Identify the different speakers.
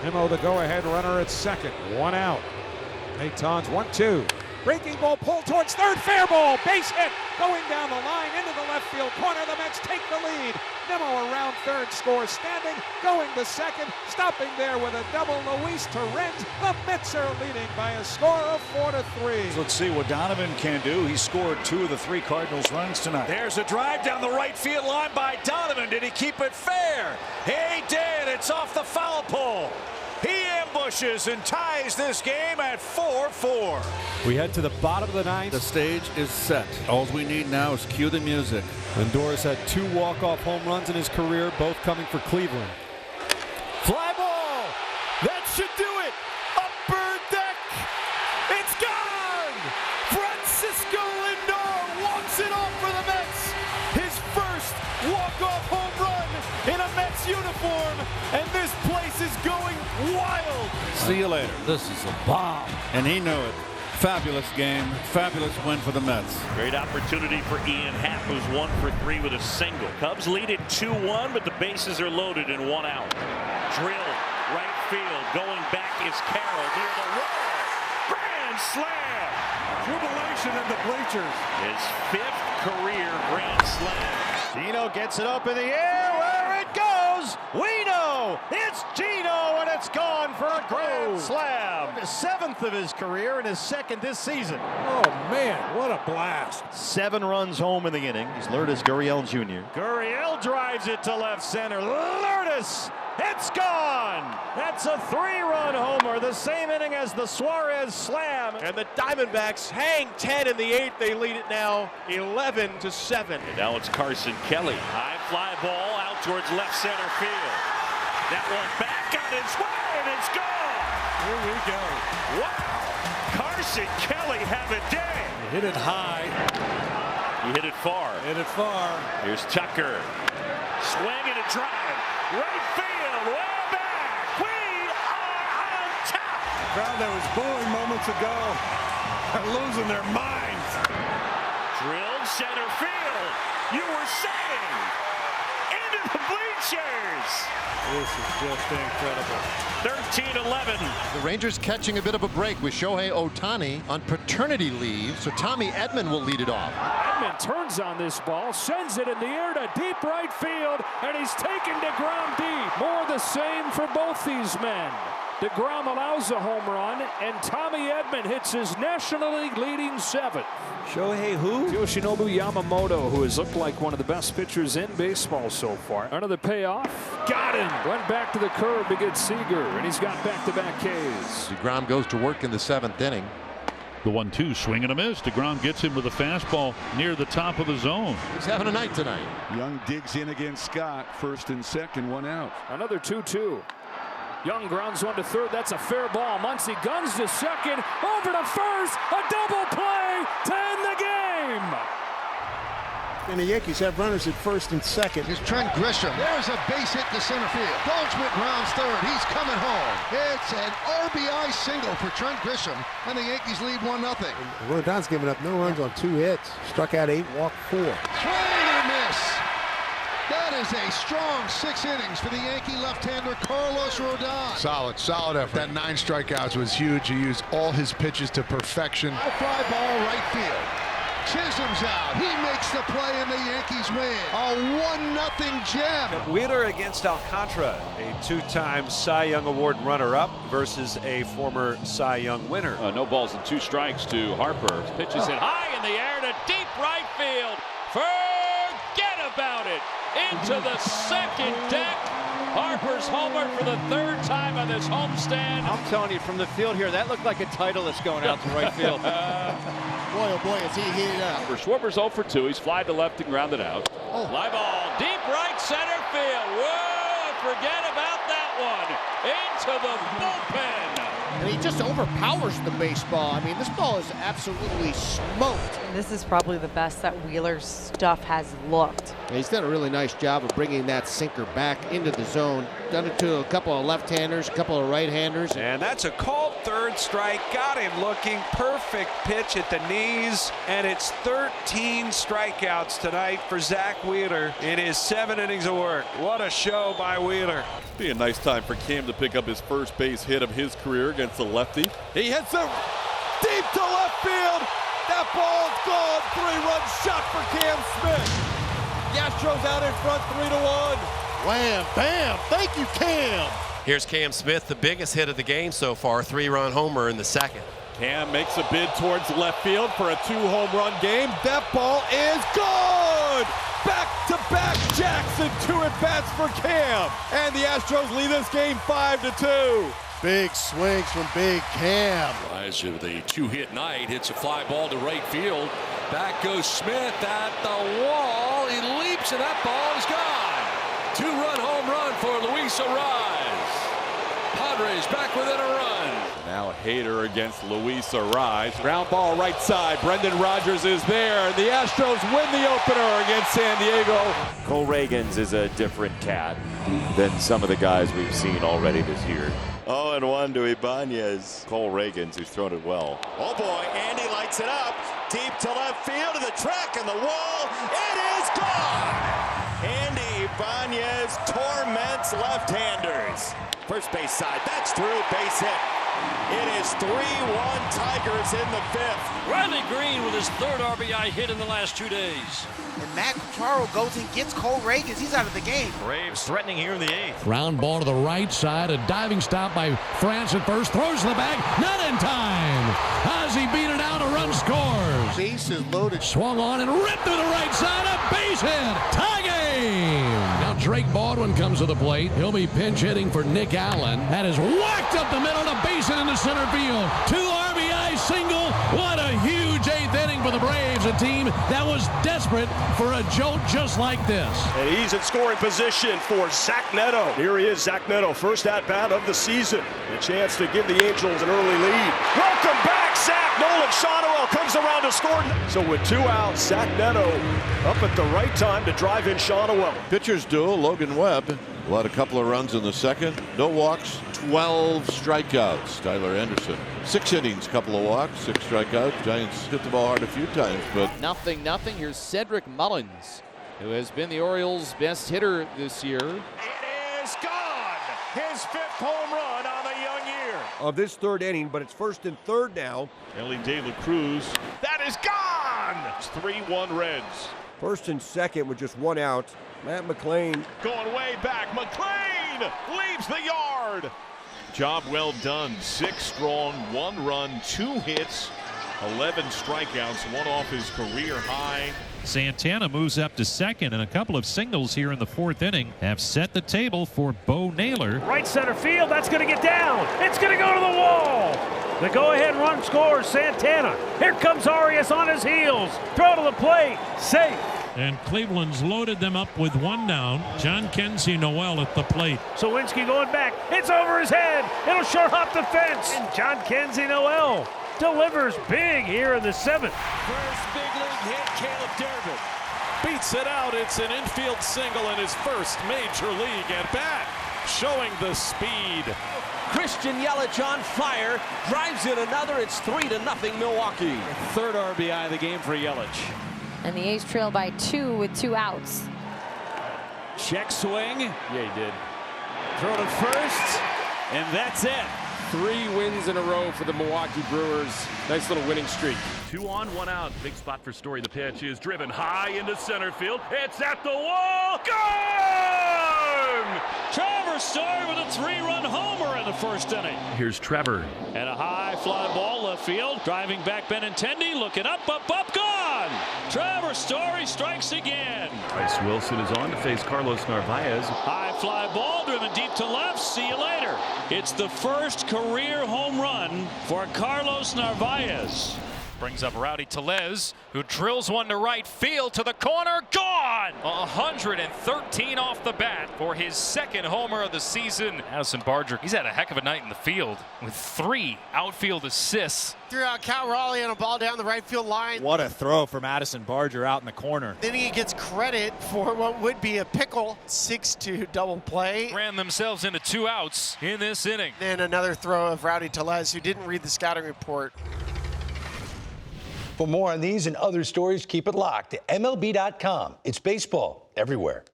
Speaker 1: Nimmo, the go-ahead runner at second. One out. Nathan's 1-2. Breaking ball pulled towards third. Fair ball. Base hit. Going down the line into the left field corner. The Mets take the lead. Nimmo around third, scores standing. Going to second. Stopping there with a double. Luis Torrens. The Mets are leading by a score of 4-3.
Speaker 2: Let's see what Donovan can do. He scored 2 of the 3 Cardinals runs tonight. There's a drive down the right field line by Donovan. Did he keep it fair? He did. It's off the foul pole. He ambushes and ties this game at 4-4.
Speaker 3: We head to the bottom of the ninth.
Speaker 4: The stage is set. All we need now is cue the music.
Speaker 3: Lindor has had 2 walk-off home runs in his career, both coming for Cleveland. Fly ball! That should do it! Upper deck! It's gone! Francisco Lindor walks it off for the Mets! His first walk-off home run in a Mets uniform, and this place is going wild!
Speaker 4: See you later. This is a bomb. And he knew it. Fabulous game, fabulous win for the Mets.
Speaker 5: Great opportunity for Ian Happ, who's 1 for 3 with a single. Cubs lead it 2-1, but the bases are loaded and 1 out. Drill, right field, going back is Carroll near the wall. Grand slam!
Speaker 6: Jubilation in the bleachers.
Speaker 5: His 5th career grand slam.
Speaker 2: Gino gets it up in the air. Where it goes, we know it's Gino, and it's gone for a grand slam. His 7th of his career and his 2nd this season.
Speaker 1: Oh, man, what a blast.
Speaker 2: 7 runs home in the inning. He's Lourdes Gurriel Jr. Gurriel drives it to left center. Lourdes, it's gone. That's a 3-run homer, the same inning as the Suarez slam.
Speaker 7: And the Diamondbacks hang 10 in the 8th. They lead it now 11-7.
Speaker 5: And now it's Carson Kelly. High fly ball out towards left center field. That one back on its way, and it's gone.
Speaker 6: Here we go.
Speaker 5: Wow. Carson Kelly have a day.
Speaker 3: Hit it high.
Speaker 5: He hit it far.
Speaker 3: Hit it far.
Speaker 5: Here's Tucker. Swing and a drive. Right field. Way back. We are on top.
Speaker 6: The crowd that was booing moments ago are losing their minds.
Speaker 5: Drilled center field. You were saying. Into the bleachers.
Speaker 3: This is just incredible.
Speaker 5: 13-11.
Speaker 8: The Rangers catching a bit of a break with Shohei Ohtani on paternity leave, so Tommy Edman will lead it off.
Speaker 9: Edman turns on this ball, sends it in the air to deep right field, and he's taken deGrom deep. More the same for both these men. deGrom allows a home run, and Tommy Edman hits his National League leading 7th.
Speaker 1: Shohei who?
Speaker 9: Yoshinobu Yamamoto, who has looked like one of the best pitchers in baseball so far. Another payoff. Got him. Went back to the curb to get Seager, and he's got back-to-back Ks.
Speaker 8: deGrom goes to work in the 7th inning.
Speaker 10: The 1-2 swing and a miss. deGrom gets him with a fastball near the top of the zone.
Speaker 8: He's having a night tonight.
Speaker 6: Young digs in against Scott. 1st and 2nd, 1 out.
Speaker 9: Another 2-2. Young grounds one to third. That's a fair ball. Muncy guns to second. Over to first. A double play to end the game.
Speaker 11: And the Yankees have runners at 1st and 2nd.
Speaker 8: Here's Trent Grisham. There's a base hit to center field. Goldschmidt rounds 3rd. He's coming home. It's an RBI single for Trent Grisham, and the Yankees lead 1-0.
Speaker 11: Rodon's given up no runs on 2 hits. Struck out 8, walked 4.
Speaker 8: Swing and a miss. That is a strong 6 innings for the Yankee left-hander Carlos Rodon.
Speaker 12: Solid effort. That 9 strikeouts was huge. He used all his pitches to perfection.
Speaker 8: A fly ball right field. Chisholm's out. He makes the play and the Yankees win. A 1-0 gem.
Speaker 13: Wheeler against Alcantara, a 2-time Cy Young Award runner-up versus a former Cy Young winner.
Speaker 14: No balls and 2 strikes to Harper. Pitches it high in the air to deep right field. Forget about it. Into the 2nd deck. Harper's homer for the 3rd time on this homestand.
Speaker 7: I'm telling you, from the field here, that looked like a Titleist going out to right field.
Speaker 8: Boy, oh boy, is he heated up.
Speaker 14: Schwarber's 0 for 2. He's flied to left and grounded out. Fly ball, deep right center field. Whoa, forget about that one. Into the bullpen.
Speaker 15: and he just overpowers the baseball. I mean, this ball is absolutely smoked.
Speaker 16: This is probably the best that Wheeler's stuff has looked.
Speaker 15: He's done a really nice job of bringing that sinker back into the zone. Done it to a couple of left-handers, a couple of right-handers.
Speaker 13: And that's a called third strike. Got him looking. Perfect pitch at the knees. And it's 13 strikeouts tonight for Zack Wheeler in his 7 innings of work. What a show by Wheeler.
Speaker 17: Be a nice time for Cam to pick up his first base hit of his career against the lefty. He hits it deep to left field. That ball's gone. 3-run shot for Cam Smith. The Astros out in front 3-1.
Speaker 8: Wham, bam, thank you, Cam.
Speaker 18: Here's Cam Smith, the biggest hit of the game so far, 3-run homer in the second.
Speaker 17: Cam makes a bid towards left field for a 2-home-run game. That ball is gone. Back-to-back Jackson, 2 at-bats for Cam. And the Astros lead this game 5-2.
Speaker 8: Big swings from Big Cam.
Speaker 14: Rise of the 2-hit night, hits a fly ball to right field. Back goes Smith at the wall. He leaps and that ball is gone. 2-run home run for Luis Arraez. Padres back within a run.
Speaker 17: Now Hader against Luis Arraez. Ground ball right side. Brendan Rodgers is there. The Astros win the opener against San Diego.
Speaker 19: Cole Reagans is a different cat than some of the guys we've seen already this year. 0-1 to Ibanez. Cole Reagans, who's thrown it well.
Speaker 2: Oh boy, Andy lights it up. Deep to left field to the track and the wall. It is gone. Andy Ibanez torments left-handers. First base side, that's through, base hit. It is 3-1 Tigers in the 5th.
Speaker 14: Riley Green with his 3rd RBI hit in the last 2 days.
Speaker 15: And Matt Quintaro goes and gets Cole Reagans. He's out of the game.
Speaker 2: Braves threatening here in the 8th.
Speaker 20: Ground ball to the right side. A diving stop by France at first. Throws the bag. Not in time. As he beat it out, a run scores.
Speaker 8: Bases loaded.
Speaker 20: Swung on and ripped to the right side. A base hit. Tie game. Now Drake Baldwin comes to the plate. He'll be pinch hitting for Nick Allen. That is whacked up the middle to base it into center field. 2 RBI single. What a huge 8th inning for the Braves. A team that was desperate for a jolt just like this.
Speaker 6: And he's in scoring position for Zach Neto. Here he is, Zach Neto, first at-bat of the season. A chance to give the Angels an early lead. Welcome back, Zach. Nolan Shotwell comes around to score. So with 2 outs, Zach Neto up at the right time to drive in Shotwell.
Speaker 17: Pitchers duel, Logan Webb. Led a couple of runs in the second. No walks, 12 strikeouts. Tyler Anderson. 6 innings, couple of walks, 6 strikeouts. Giants hit the ball hard a few times, but
Speaker 21: 0-0. Here's Cedric Mullins, who has been the Orioles' best hitter this year.
Speaker 2: It is gone. His 5th home run on the young year.
Speaker 6: Of this 3rd inning, but it's 1st and 3rd now.
Speaker 17: Ellie De La Cruz.
Speaker 2: That is gone.
Speaker 17: It's 3-1 Reds.
Speaker 6: 1st and 2nd with just 1 out. Matt McLean
Speaker 17: Going way back. McLean leaves the yard. Job well done. 6 strong, 1 run, 2 hits, 11 strikeouts, 1 off his career high.
Speaker 22: Santana moves up to second, and a couple of singles here in the 4th inning have set the table for Bo Naylor.
Speaker 9: Right center field, that's going to get down. It's going to go to the wall. The go-ahead run scores Santana. Here comes Arias on his heels. Throw to the plate. Safe.
Speaker 22: And Cleveland's loaded them up with 1 down. John Kenzie Noel at the plate.
Speaker 9: Sawinski going back. It's over his head. It'll short hop the fence. And John Kenzie Noel delivers big here in the 7th.
Speaker 3: First big league hit, Caleb Durbin. Beats it out. It's an infield single in his first major league at bat. Showing the speed.
Speaker 7: Christian Yelich on fire. Drives in another. It's 3-0 Milwaukee.
Speaker 3: 3rd RBI of the game for Yelich.
Speaker 16: And the A's trail by 2 with 2 outs.
Speaker 3: Check swing. Yeah, he did. Throw to first. And that's it.
Speaker 7: 3 wins in a row for the Milwaukee Brewers. Nice little winning streak.
Speaker 14: 2 on, 1 out. Big spot for Story. The pitch is driven high into center field. It's at the wall. Gone! Trevor Story with a 3-run homer in the 1st inning. Here's Trevor.
Speaker 9: And a high fly ball left field. Driving back Benintendi. Looking up, gone! Trevor Story strikes again.
Speaker 14: Bryce Wilson is on to face Carlos Narvaez.
Speaker 9: High fly ball driven deep to left. See you later. It's the first career home run for Carlos Narvaez.
Speaker 4: Brings up Rowdy Tellez, who drills one to right field to the corner. Gone! 113 off the bat for his second homer of the season. Addison Barger, he's had a heck of a night in the field with 3 outfield assists.
Speaker 5: Threw out Cal Raleigh on a ball down the right field line.
Speaker 23: What a throw from Addison Barger out in the corner.
Speaker 5: Then he gets credit for what would be a pickle 6-2 double play.
Speaker 4: Ran themselves into 2 outs in this inning.
Speaker 5: Then another throw of Rowdy Tellez, who didn't read the scouting report.
Speaker 24: For more on these and other stories, keep it locked to MLB.com. It's baseball everywhere.